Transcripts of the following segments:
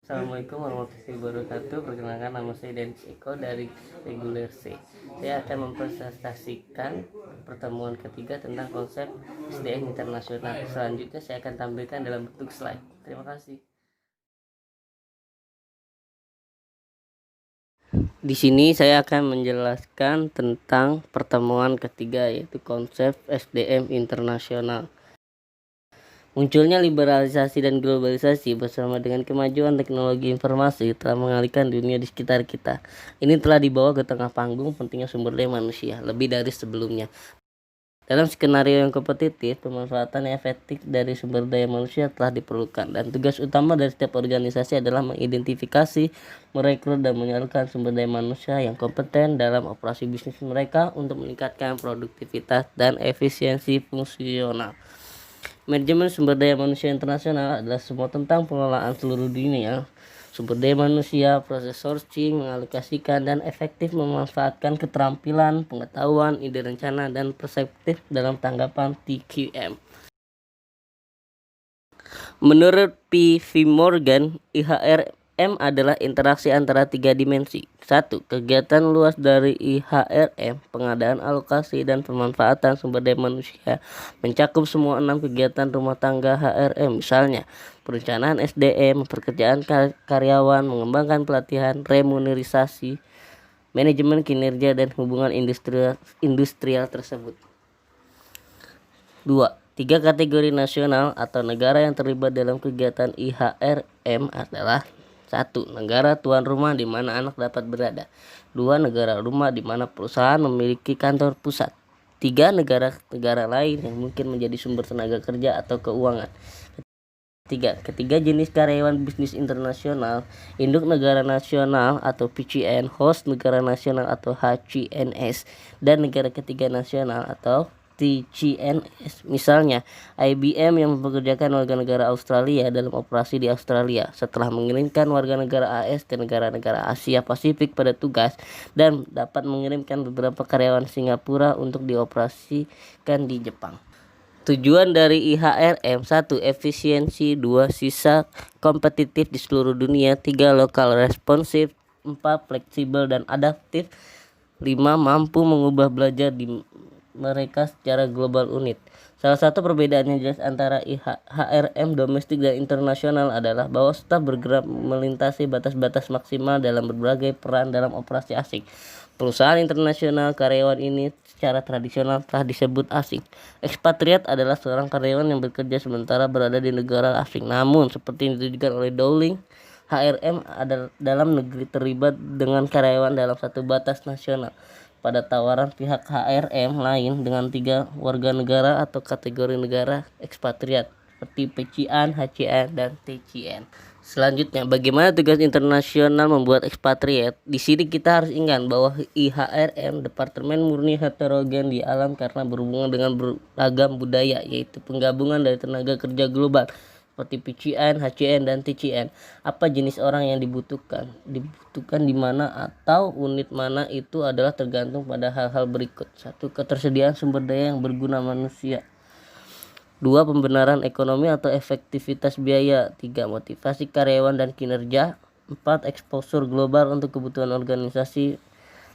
Assalamualaikum warahmatullahi wabarakatuh. Perkenalkan, nama saya Dennis Eko dari Reguler C. Saya akan mempresentasikan pertemuan ketiga tentang konsep SDM internasional. Selanjutnya saya akan tampilkan dalam bentuk slide. Terima kasih. Di sini saya akan menjelaskan tentang pertemuan ketiga, yaitu konsep SDM internasional. Munculnya liberalisasi dan globalisasi bersama dengan kemajuan teknologi informasi telah mengalihkan dunia di sekitar kita. Ini telah dibawa ke tengah panggung pentingnya sumber daya manusia lebih dari sebelumnya. Dalam skenario yang kompetitif, pemanfaatan yang efektif dari sumber daya manusia telah diperlukan, dan tugas utama dari setiap organisasi adalah mengidentifikasi, merekrut, dan menyalurkan sumber daya manusia yang kompeten dalam operasi bisnis mereka untuk meningkatkan produktivitas dan efisiensi fungsional. Manajemen sumber daya manusia internasional adalah semua tentang pengelolaan seluruh dunia sumber daya manusia, proses sourcing, mengalokasikan, dan efektif memanfaatkan keterampilan, pengetahuan, ide rencana, dan perspektif dalam tanggapan TQM. Menurut P. V. Morgan, IHRM adalah interaksi antara tiga dimensi. 1. Kegiatan luas dari IHRM, pengadaan, alokasi, dan pemanfaatan sumber daya manusia, mencakup semua 6 kegiatan rumah tangga HRM, misalnya perencanaan SDM, pekerjaan karyawan, mengembangkan pelatihan, remunerisasi, manajemen kinerja, dan hubungan industrial tersebut. 2. Tiga kategori nasional atau negara yang terlibat dalam kegiatan IHRM adalah: 1. Negara tuan rumah di mana anak dapat berada. 2. Negara rumah di mana perusahaan memiliki kantor pusat. 3. Negara lain yang mungkin menjadi sumber tenaga kerja atau keuangan. Ketiga jenis karyawan bisnis internasional: induk negara nasional atau PCN, host negara nasional atau HCNS, dan negara ketiga nasional atau TCNS. Misalnya, IBM yang mempekerjakan warga negara Australia dalam operasi di Australia setelah mengirimkan warga negara AS ke negara-negara Asia Pasifik pada tugas, dan dapat mengirimkan beberapa karyawan Singapura untuk dioperasikan di Jepang. Tujuan dari IHRM: 1. Efisiensi. 2. Sisa kompetitif di seluruh dunia. 3. Lokal responsif. 4. Fleksibel dan adaptif. 5. Mampu mengubah belajar di mereka secara global unit. Salah satu perbedaan yang jelas antara IHRM domestik dan internasional adalah bahwa staf bergerak melintasi batas-batas maksimal dalam berbagai peran dalam operasi asing. Perusahaan internasional karyawan ini secara tradisional telah disebut asing. Ekspatriat adalah seorang karyawan yang bekerja sementara berada di negara asing. Namun, seperti yang ditujukan oleh Dowling, HRM adalah dalam negeri terlibat dengan karyawan dalam satu batas nasional pada tawaran pihak HRM lain dengan 3 warga negara atau kategori negara ekspatriat seperti PCN, HCN, dan TCN. Selanjutnya, bagaimana tugas internasional membuat ekspatriat? Di sini kita harus ingat bahwa IHRM departemen murni heterogen di alam karena berhubungan dengan beragam budaya, yaitu penggabungan dari tenaga kerja global seperti PCN, HCN, dan TCN. Apa jenis orang yang dibutuhkan di mana atau unit mana itu adalah tergantung pada hal-hal berikut. 1. Ketersediaan sumber daya yang berguna manusia. 2. Pembenaran ekonomi atau efektivitas biaya. 3. Motivasi karyawan dan kinerja. 4. Exposure global untuk kebutuhan organisasi.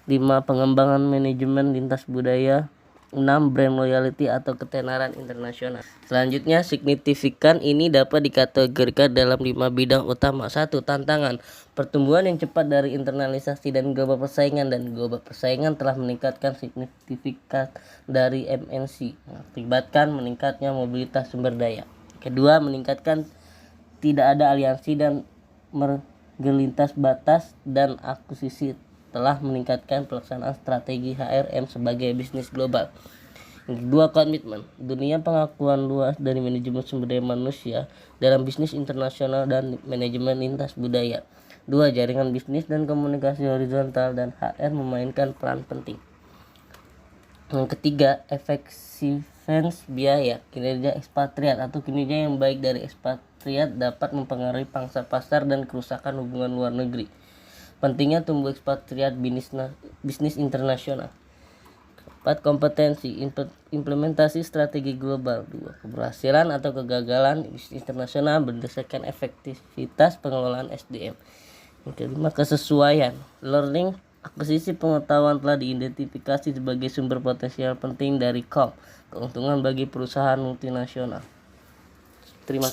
5. Pengembangan manajemen lintas budaya. 6. Brand loyalty atau ketenaran internasional. Selanjutnya, signifikan ini dapat dikategorikan dalam 5 bidang utama. 1. Tantangan. Pertumbuhan yang cepat dari internalisasi dan global persaingan, dan global persaingan telah meningkatkan signifikan dari MNC, mengakibatkan meningkatnya mobilitas sumber daya. Kedua, meningkatkan tidak ada aliansi dan mergelintas batas dan akuisisi telah meningkatkan pelaksanaan strategi HRM sebagai bisnis global. Yang kedua, komitmen. Dunia pengakuan luas dari manajemen sumber daya manusia dalam bisnis internasional dan manajemen lintas budaya. 2. Jaringan bisnis dan komunikasi horizontal, dan HR memainkan peran penting. Yang ketiga, efektivitas biaya. Kinerja ekspatriat atau kinerja yang baik dari ekspatriat dapat mempengaruhi pangsa pasar dan kerusakan hubungan luar negeri. Pentingnya tumbuh ekspatriat bisnis internasional. 4. Kompetensi implementasi strategi global. 2. Keberhasilan atau kegagalan bisnis internasional berdasarkan efektivitas pengelolaan SDM. Yang kelima, kesesuaian learning. Akuisisi pengetahuan telah diidentifikasi sebagai sumber potensial penting dari keuntungan bagi perusahaan multinasional. Terima kasih.